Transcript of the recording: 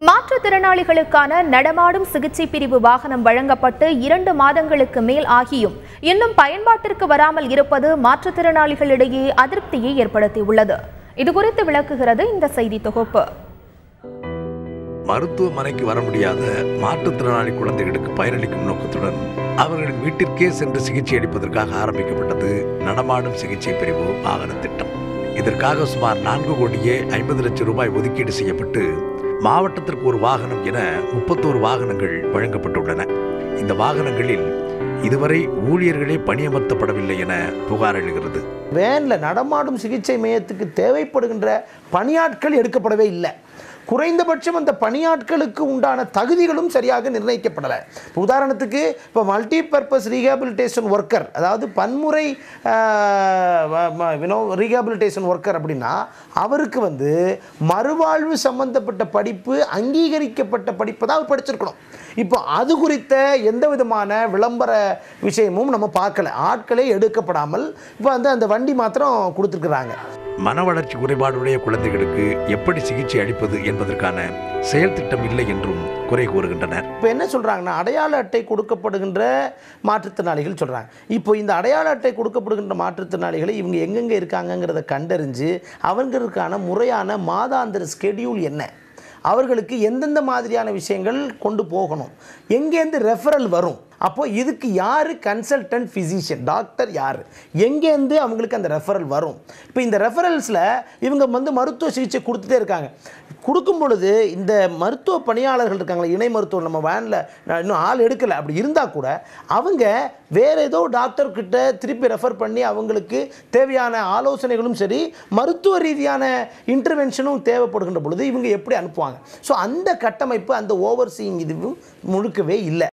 மாற்றுத்திறனாளிகளுக்கான நடமாடும் சிகிச்சை பிரிவு வாகனம் வழங்கப்பட்டு 2 மாதங்களுக்கு மேல் ஆகியும் இன்னும் பயன்பாட்டிற்கு வராமல் இருப்பது மாற்றுத்திறனாளிகளிடையே அதிருப்தியை ஏற்படுத்தியுள்ளது. இதுகுறித்து விளக்குகிறது இந்த செய்தி தொகுப்பு. மருத்துவமனைக்கு வர முடியாத மாற்றுத்திறனாளி குழந்தைகளுக்கு பயனளிக்கும் நோக்கத்துடன் அவர்களின் வீட்டிற்கே சென்று சிகிச்சை அளிப்பதற்காக ஆரம்பிக்கப்பட்டது நடமாடும் சிகிச்சை பிரிவு வாகன திட்டம். இதற்காக சுமார் 4,50 லட்சம் ரூபாய் ஒதுக்கீடு செய்யப்பட்டு மாவட்டத்திற்கு ஒரு வாகனம் என 31 வாகனங்கள் வழங்கப்பட்டுள்ளன. இந்த வாகனங்களில் இதுவரை ஊழியர்களே பணியமர்த்தப்படவில்லை என புகார் எழுகிறது. வேன்ல நடமாடும் சிகிச்சை மையத்துக்கு தேவைப்படுகின்ற பணியாட்கள் எடுக்கப்படவே இல்லை. குறைந்தபட்சம் அந்த பணியாட்களுக்கு உண்டான தகுதிகளும் சரியாக நிர்ணயிக்கப்படலை. உதாரணத்துக்கு இப்போ மல்டிபர்பஸ் ரீஹாபிலிட்டேஷன் ஒர்க்கர், அதாவது பன்முறை ரீஹாபிலிட்டேஷன் ஒர்க்கர் அப்படின்னா அவருக்கு மறுவாழ்வு சம்பந்தப்பட்ட படிப்பு அங்கீகரிக்கப்பட்ட படிப்பை தான் அவர் படிச்சிருக்கணும். இப்போ அது குறித்த எந்த விதமான விளம்பர விஷயமும் நம்ம பார்க்கல. ஆட்களே எடுக்கப்படாமல் இப்போ அந்த வண்டி மாத்திரம் கொடுத்துருக்குறாங்க. மன வளர்ச்சி குறைபாடுடைய குழந்தைகளுக்கு எப்படி சிகிச்சை அளிப்பது என்பதற்கான செயல் திட்டம் இல்லை என்றும் குறை கூறுகின்றனர். இப்போ என்ன சொல்கிறாங்கன்னா, அடையாள அட்டை கொடுக்கப்படுகின்ற மாற்றுத்திறனாளிகள் சொல்கிறாங்க. இப்போ இந்த அடையாள அட்டை கொடுக்கப்படுகின்ற மாற்றுத்திறனாளிகளை இவங்க எங்கெங்கே இருக்காங்கங்கிறத கண்டறிஞ்சு அவங்களுக்கான முறையான மாதாந்திர ஸ்கெடியூல் என்ன, அவர்களுக்கு எந்தெந்த மாதிரியான விஷயங்கள் கொண்டு போகணும், எங்கேருந்து ரெஃபரல் வரும், அப்போது இதுக்கு யார் கன்சல்டன்ட் ஃபிசிஷியன், டாக்டர் யார், எங்கேருந்து அவங்களுக்கு அந்த ரெஃபரல் வரும். இப்போ இந்த ரெஃபரல்ஸில் இவங்க மருத்துவ சிகிச்சை கொடுத்துட்டே இருக்காங்க. கொடுக்கும் பொழுது இந்த மருத்துவ பணியாளர்கள் இருக்காங்களே, இணை மருத்துவம், நம்ம வேனில் இன்னும் ஆள் எடுக்கலை, அப்படி இருந்தால் கூட அவங்க வேறு ஏதோ டாக்டர்கிட்ட திருப்பி ரெஃபர் பண்ணி அவங்களுக்கு தேவையான ஆலோசனைகளும் சரி மருத்துவ ரீதியான இன்டர்வென்ஷனும் தேவைப்படுகின்ற பொழுது இவங்க எப்படி அனுப்புவாங்க? ஸோ அந்த கட்டமைப்பு, அந்த ஓவர்சீயிங் இதுவும் முழுக்கவே இல்லை.